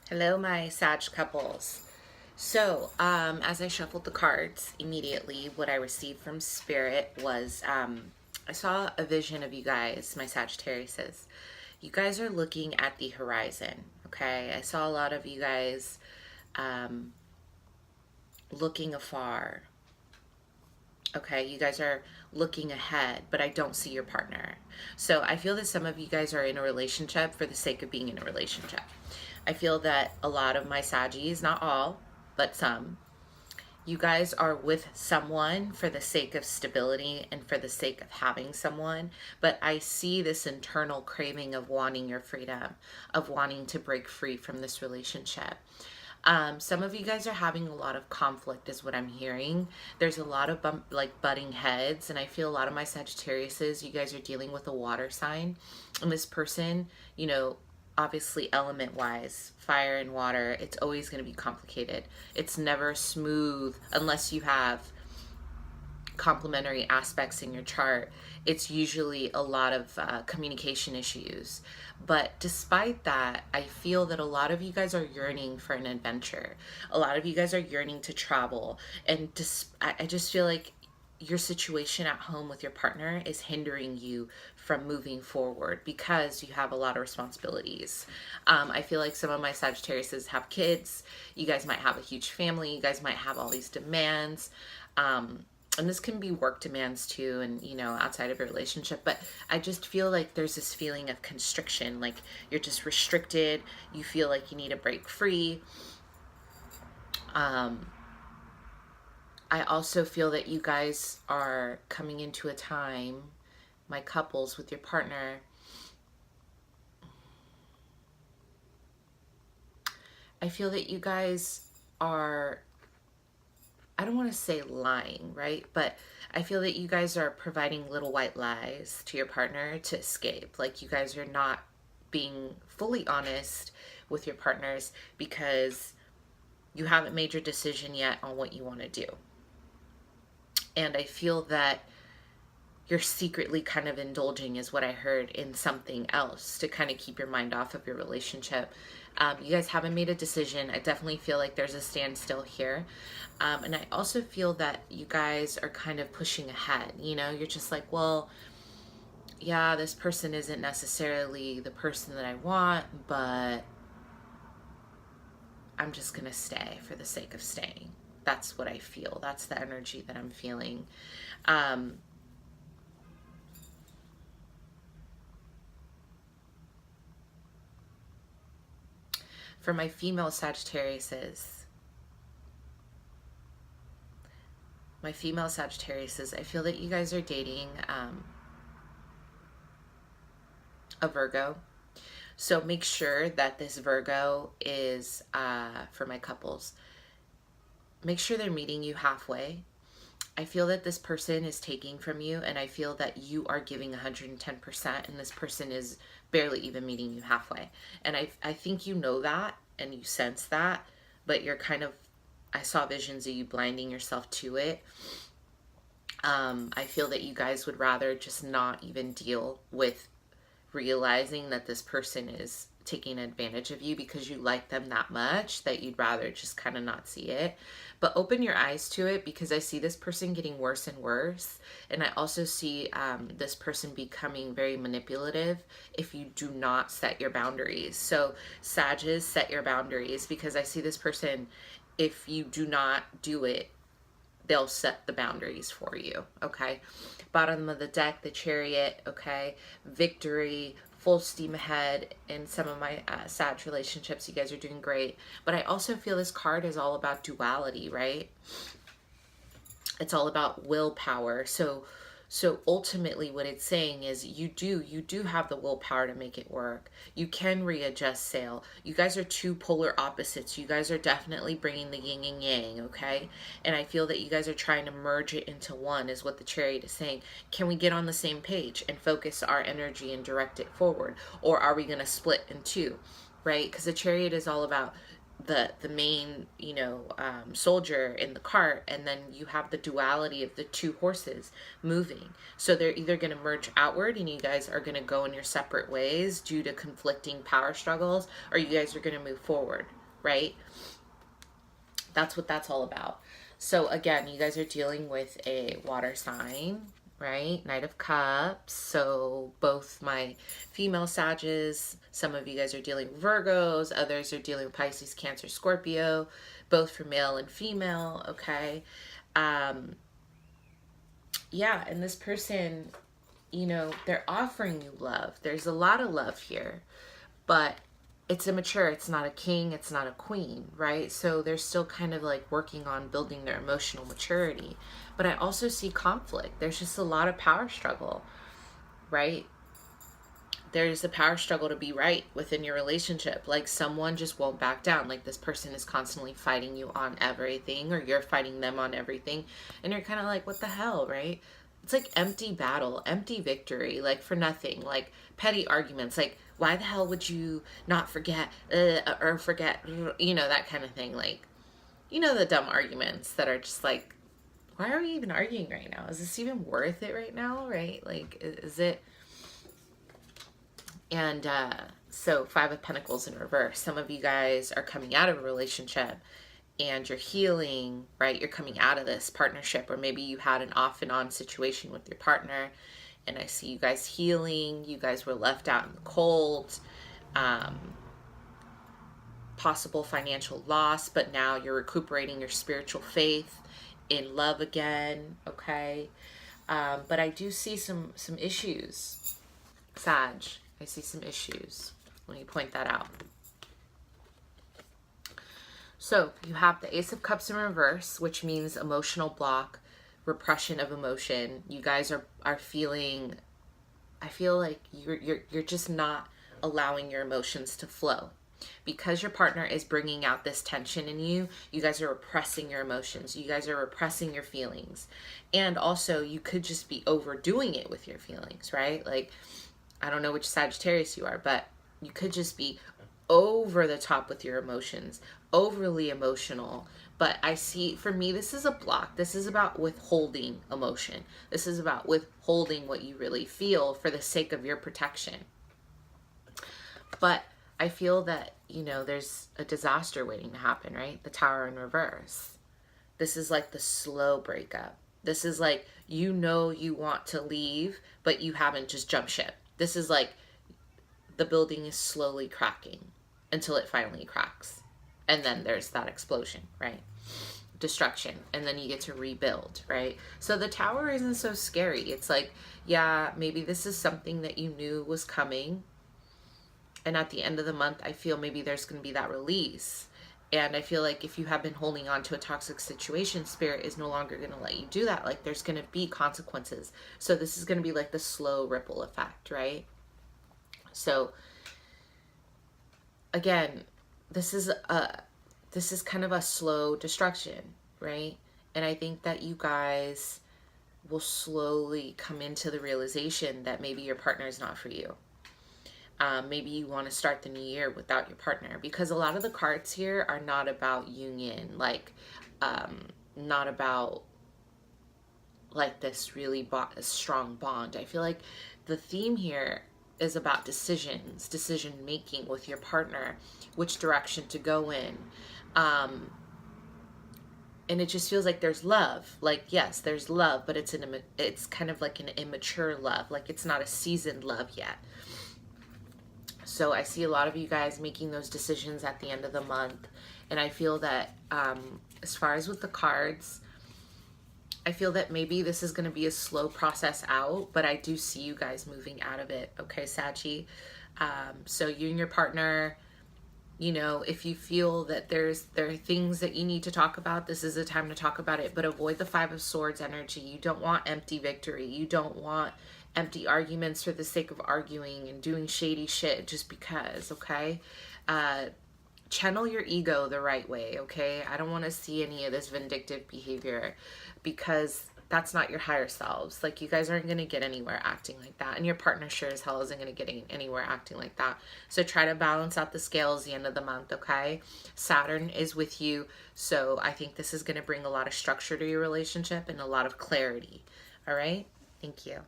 Hello, my Sag couples. As I shuffled the cards, immediately what I received from Spirit was I saw a vision of you guys, my Sagittariuses. You guys are looking at the horizon, okay? I saw a lot of you guys um, looking afar. Okay, you guys are looking ahead, but I don't see your partner. So I feel that some of you guys are in a relationship for the sake of being in a relationship. I feel that a lot of my Saggies, not all, but some, you guys are with someone for the sake of stability and for the sake of having someone. But I see this internal craving of wanting your freedom, of wanting to break free from this relationship. Some of you guys are having a lot of conflict, is what I'm hearing. There's a lot of butting heads, and I feel a lot of my Sagittariuses, you guys are dealing with a water sign, and this person, obviously element wise, fire and water, it's always going to be complicated. It's never smooth unless you have complementary aspects in your chart. It's usually a lot of communication issues. But despite that, I feel that a lot of you guys are yearning for an adventure. A lot of you guys are yearning to travel. And I just feel like your situation at home with your partner is hindering you from moving forward because you have a lot of responsibilities. I feel like some of my Sagittariuses have kids. You guys might have a huge family. You guys might have all these demands. And this can be work demands too, and outside of your relationship, but I just feel like there's this feeling of constriction, like you're just restricted, you feel like you need to break free. I also feel that you guys are coming into a time, my couples with your partner, I feel that you guys are, I don't want to say lying, right? But I feel that you guys are providing little white lies to your partner to escape. Like you guys are not being fully honest with your partners because you haven't made your decision yet on what you want to do. And I feel that you're secretly kind of indulging, is what I heard, in something else to kind of keep your mind off of your relationship. You guys haven't made a decision. I definitely feel like there's a standstill here. And I also feel that you guys are kind of pushing ahead. You're just like, well, yeah, this person isn't necessarily the person that I want, but I'm just going to stay for the sake of staying. That's what I feel. That's the energy that I'm feeling. For my female Sagittariuses, I feel that you guys are dating a Virgo. So make sure that this Virgo is, for my couples, make sure they're meeting you halfway. I feel that this person is taking from you, and I feel that you are giving 110%, and this person is barely even meeting you halfway. And I think you know that, and you sense that, but you're kind of, I saw visions of you blinding yourself to it. I feel that you guys would rather just not even deal with realizing that this person is taking advantage of you because you like them that much that you'd rather just kind of not see it. But open your eyes to it, because I see this person getting worse and worse. And I also see this person becoming very manipulative if you do not set your boundaries. So Sages, set your boundaries, because I see this person, if you do not do it, they'll set the boundaries for you, okay? Bottom of the deck, the Chariot, okay? Victory, full steam ahead in some of my Sag relationships. You guys are doing great. But I also feel this card is all about duality, right? It's all about willpower. So ultimately what it's saying is you do have the willpower to make it work. You can readjust sail. You guys are two polar opposites. You guys are definitely bringing the yin and yang, okay? And I feel that you guys are trying to merge it into one, is what the Chariot is saying. Can we get on the same page and focus our energy and direct it forward? Or are we going to split in two, right? Because the Chariot is all about the main, soldier in the cart, and then you have the duality of the two horses moving. So they're either going to merge outward and you guys are going to go in your separate ways due to conflicting power struggles, or you guys are going to move forward, right? That's what that's all about. So again, you guys are dealing with a water sign, right? Knight of Cups. So both my female Sages, some of you guys are dealing with Virgos, others are dealing with Pisces, Cancer, Scorpio, both for male and female, okay? Yeah, and this person, they're offering you love. There's a lot of love here, but it's immature. It's not a king, it's not a queen, right? So they're still kind of like working on building their emotional maturity. But I also see conflict. There's just a lot of power struggle, right? There's a power struggle to be right within your relationship. Like someone just won't back down. Like this person is constantly fighting you on everything, or you're fighting them on everything. And you're kind of like, what the hell, right? It's like empty battle, empty victory, like for nothing, like petty arguments. Like, why the hell would you not forget, or forget, that kind of thing. Like, the dumb arguments that are just like, why are we even arguing right now? Is this even worth it right now, right? Like, is it? And so 5 of Pentacles in reverse. Some of you guys are coming out of a relationship and you're healing, right? You're coming out of this partnership, or maybe you had an off and on situation with your partner, and I see you guys healing. You guys were left out in the cold. Possible financial loss, but now you're recuperating your spiritual faith, in love again, okay? But I do see some issues, Sag. I see some issues. Let me point that out. So you have the Ace of Cups in reverse, which means emotional block, repression of emotion. You guys are feeling, I feel like you're just not allowing your emotions to flow. Because your partner is bringing out this tension in you, you guys are repressing your emotions. You guys are repressing your feelings. And also, you could just be overdoing it with your feelings, right? Like, I don't know which Sagittarius you are, but you could just be over the top with your emotions, overly emotional. But I see, for me, this is a block. This is about withholding emotion. This is about withholding what you really feel for the sake of your protection. But I feel that, there's a disaster waiting to happen, right? The Tower in reverse. This is like the slow breakup. This is like, you want to leave, but you haven't just jumped ship. This is like the building is slowly cracking until it finally cracks. And then there's that explosion, right? Destruction. And then you get to rebuild, right? So the Tower isn't so scary. It's like, yeah, maybe this is something that you knew was coming. And at the end of the month, I feel maybe there's going to be that release. And I feel like if you have been holding on to a toxic situation, Spirit is no longer going to let you do that. Like, there's going to be consequences. So this is going to be like the slow ripple effect, right? So again, this is kind of a slow destruction, right? And I think that you guys will slowly come into the realization that maybe your partner is not for you. Maybe you want to start the new year without your partner, because a lot of the cards here are not about union, like not about like this really strong bond. I feel like the theme here is about decision making with your partner, which direction to go in. And it just feels like there's love. Like, yes, there's love, but it's kind of like an immature love. Like, it's not a seasoned love yet. So I see a lot of you guys making those decisions at the end of the month. And I feel that as far as with the cards, I feel that maybe this is going to be a slow process out, but I do see you guys moving out of it. Okay, Sachi. So you and your partner, if you feel that there are things that you need to talk about, this is the time to talk about it. But avoid the 5 of Swords energy. You don't want empty victory. You don't want empty arguments for the sake of arguing and doing shady shit just because, okay? Channel your ego the right way, okay? I don't want to see any of this vindictive behavior, because that's not your higher selves. Like, you guys aren't going to get anywhere acting like that. And your partner sure as hell isn't going to get anywhere acting like that. So try to balance out the scales the end of the month, okay? Saturn is with you. So I think this is going to bring a lot of structure to your relationship and a lot of clarity. All right? Thank you.